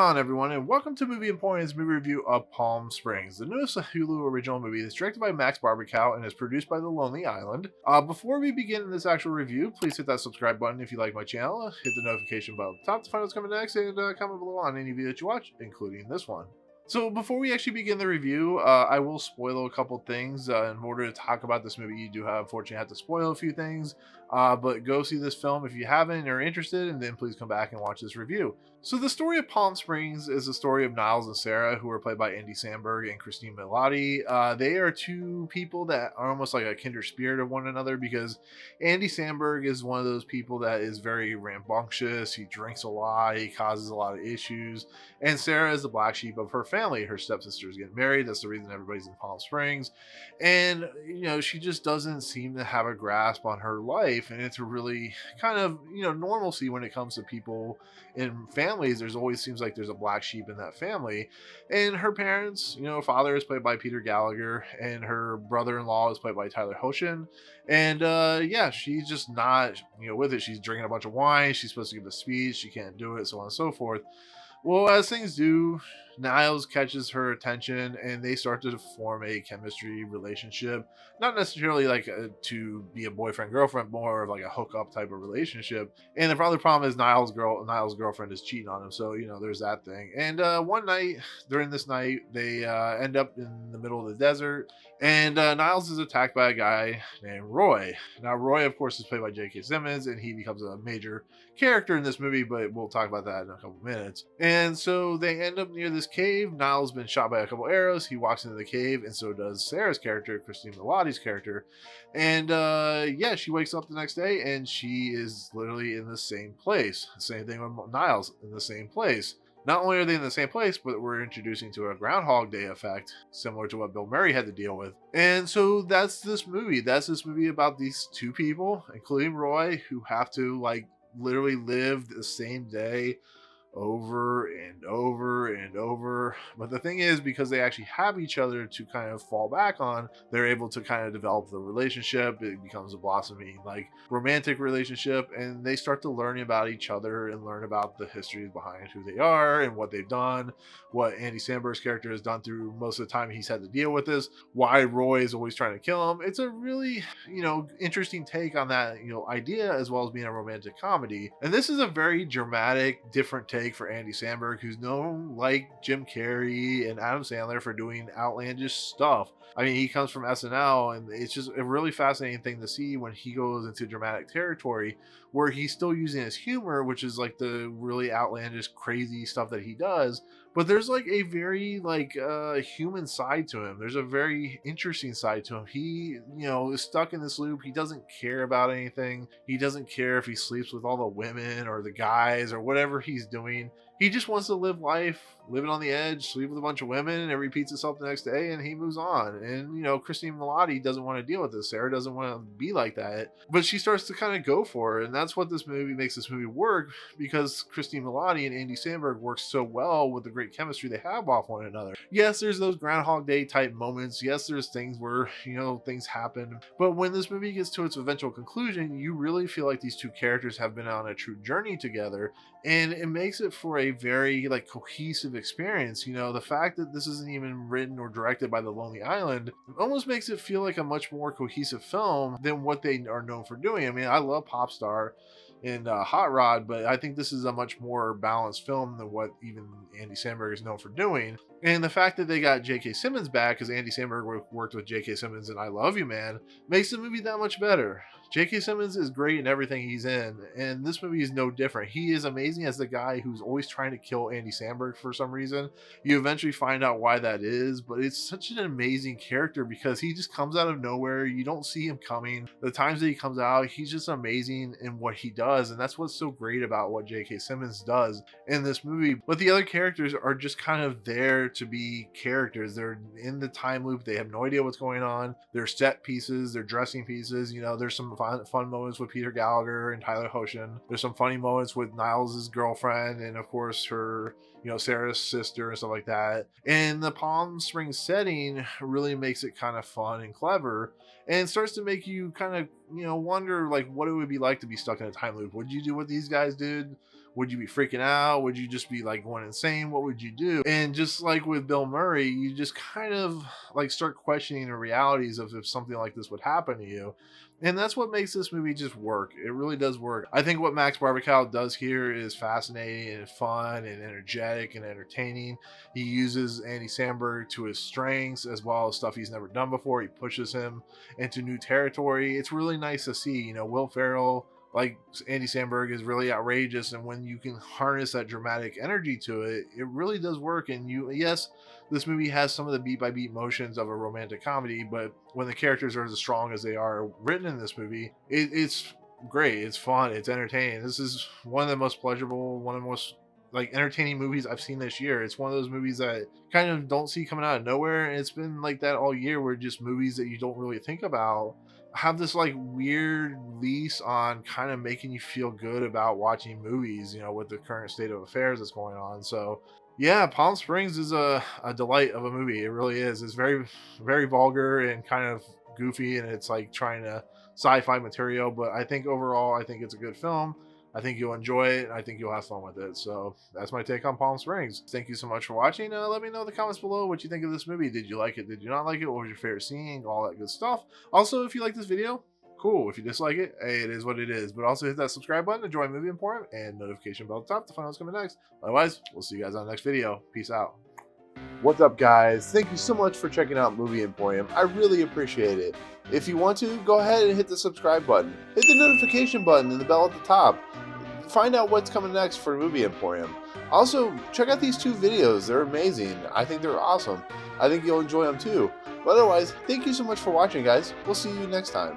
on, everyone, and welcome to Movie Emporium's movie review of Palm Springs, the newest Hulu original movie that's directed by Max Barbakow and is produced by The Lonely Island. Before we begin this actual review, please hit that subscribe button if you like my channel, hit the notification bell at the top to find what's coming next, and comment below on any video that you watch, including this one. So before we actually begin the review, I will spoil a couple things. In order to talk about this movie, you do unfortunately have to spoil a few things, but go see this film if you haven't or are interested, and then please come back and watch this review. So the story of Palm Springs is the story of Nyles and Sarah, who are played by Andy Samberg and Cristin Milioti. They are two people that are almost like a kindred spirit of one another, because Andy Samberg is one of those people that is very rambunctious. He drinks a lot, he causes a lot of issues, and Sarah is the black sheep of her family. Her stepsister is getting married. That's the reason everybody's in Palm Springs. And, she just doesn't seem to have a grasp on her life. And it's a really kind of, normalcy when it comes to people in families. There's always seems like there's a black sheep in that family. And her parents, her father is played by Peter Gallagher, and her brother-in-law is played by Tyler Hochlin. And she's just not, with it. She's drinking a bunch of wine. She's supposed to give a speech. She can't do it, so on and so forth. Well, as things do, Nyles catches her attention and they start to form a chemistry relationship. Not necessarily to be a boyfriend-girlfriend, more of like a hookup type of relationship. And the other problem is Nyles' girlfriend is cheating on him, so there's that thing. And one night, during this night, they end up in the middle of the desert, and Nyles is attacked by a guy named Roy. Now, Roy, of course, is played by J.K. Simmons, and he becomes a major character in this movie, but we'll talk about that in a couple minutes. And so they end up near this cave. Nyles has been shot by a couple arrows. He walks into the cave, and so does Sarah's character, Cristin Milioti's character. And she wakes up the next day, and she is literally in the same place. Same thing with Nyles, in the same place. Not only are they in the same place, but we're introducing to a Groundhog Day effect, similar to what Bill Murray had to deal with. And so that's this movie. That's this movie about these two people, including Roy, who have to literally live the same day over and over and over. But the thing is, because they actually have each other to kind of fall back on, they're able to kind of develop the relationship. It becomes a blossoming romantic relationship, and they start to learn about each other and learn about the histories behind who they are and what they've done, what Andy Samberg's character has done through most of the time he's had to deal with this, why Roy is always trying to kill him. It's a really interesting take on that idea, as well as being a romantic comedy. And this is a very dramatic, different take for Andy Samberg, who's known like Jim Carrey and Adam Sandler for doing outlandish stuff. I mean, he comes from SNL, and it's just a really fascinating thing to see when he goes into dramatic territory where he's still using his humor, which is the really outlandish, crazy stuff that he does. But there's a very human side to him. There's a very interesting side to him. He, is stuck in this loop. He doesn't care about anything. He doesn't care if he sleeps with all the women or the guys or whatever he's doing. He just wants to live life, living on the edge, sleep with a bunch of women, and it repeats itself the next day, and he moves on. And, Cristin Milioti doesn't want to deal with this. Sarah doesn't want to be like that. But she starts to kind of go for it, and that's what this movie makes this movie work, because Cristin Milioti and Andy Samberg work so well with the great chemistry they have off one another. Yes, there's those Groundhog Day type moments. Yes, there's things where, things happen. But when this movie gets to its eventual conclusion, you really feel like these two characters have been on a true journey together, and it makes it for a very cohesive experience. The fact that this isn't even written or directed by The Lonely Island almost makes it feel like a much more cohesive film than what they are known for doing. I mean, I love Popstar and Hot Rod, but I think this is a much more balanced film than what even Andy Samberg is known for doing. And the fact that they got J.K. Simmons back, because Andy Samberg worked with J.K. Simmons in I Love You Man, makes the movie that much better. J.K. Simmons is great in everything he's in, and this movie is no different. He is amazing as the guy who's always trying to kill Andy Samberg for some reason. You eventually find out why that is, but it's such an amazing character because he just comes out of nowhere. You don't see him coming. The times that he comes out, he's just amazing in what he does, and that's what's so great about what J.K. Simmons does in this movie. But the other characters are just kind of there to be characters. They're in the time loop. They have no idea what's going on. They're set pieces. They're dressing pieces. There's some fun moments with Peter Gallagher and Tyler Hochlin. There's some funny moments with Nyles' girlfriend and, of course, her, Sarah's sister and stuff like that. And the Palm Springs setting really makes it kind of fun and clever, and starts to make you kind of, wonder what it would be like to be stuck in a time loop. Would you do what these guys did? Would you be freaking out? Would you just be like going insane? What would you do? And just like with Bill Murray, you just kind of like start questioning the realities of if something like this would happen to you. And that's what makes this movie just work. It really does work. I think what Max Barbakow does here is fascinating and fun and energetic and entertaining. He uses Andy Samberg to his strengths as well as stuff he's never done before. He pushes him into new territory. It's really nice to see. You know, Will Ferrell, like Andy Samberg, is really outrageous, and when you can harness that dramatic energy to it, it really does work. And yes, this movie has some of the beat by beat motions of a romantic comedy, but when the characters are as strong as they are written in this movie, it's great. It's fun. It's entertaining. This is one of the most pleasurable, one of the most like entertaining movies I've seen this year. It's one of those movies that kind of don't see coming out of nowhere, and it's been like that all year, where just movies that you don't really think about have this like weird lease on kind of making you feel good about watching movies, you know, with the current state of affairs that's going on. So yeah, Palm Springs is a delight of a movie. It really is. It's very, very vulgar and kind of goofy, and it's like trying to sci-fi material, but I think overall, I think it's a good film. I think you'll enjoy it, and I think you'll have fun with it. So that's my take on Palm Springs. Thank you so much for watching. Let me know in the comments below what you think of this movie. Did you like it? Did you not like it? What was your favorite scene? All that good stuff. Also, if you like this video, cool. If you dislike it, hey, it is what it is. But also hit that subscribe button to join Movie Emporium and notification bell at the top to find out what's coming next. Otherwise, we'll see you guys on the next video. Peace out. What's up, guys? Thank you so much for checking out Movie Emporium. I really appreciate it. If you want to, go ahead and hit the subscribe button. Hit the notification button and the bell at the top. Find out what's coming next for Movie Emporium. Also, check out these 2 videos. They're amazing. I think they're awesome. I think you'll enjoy them too. But otherwise, thank you so much for watching, guys. We'll see you next time.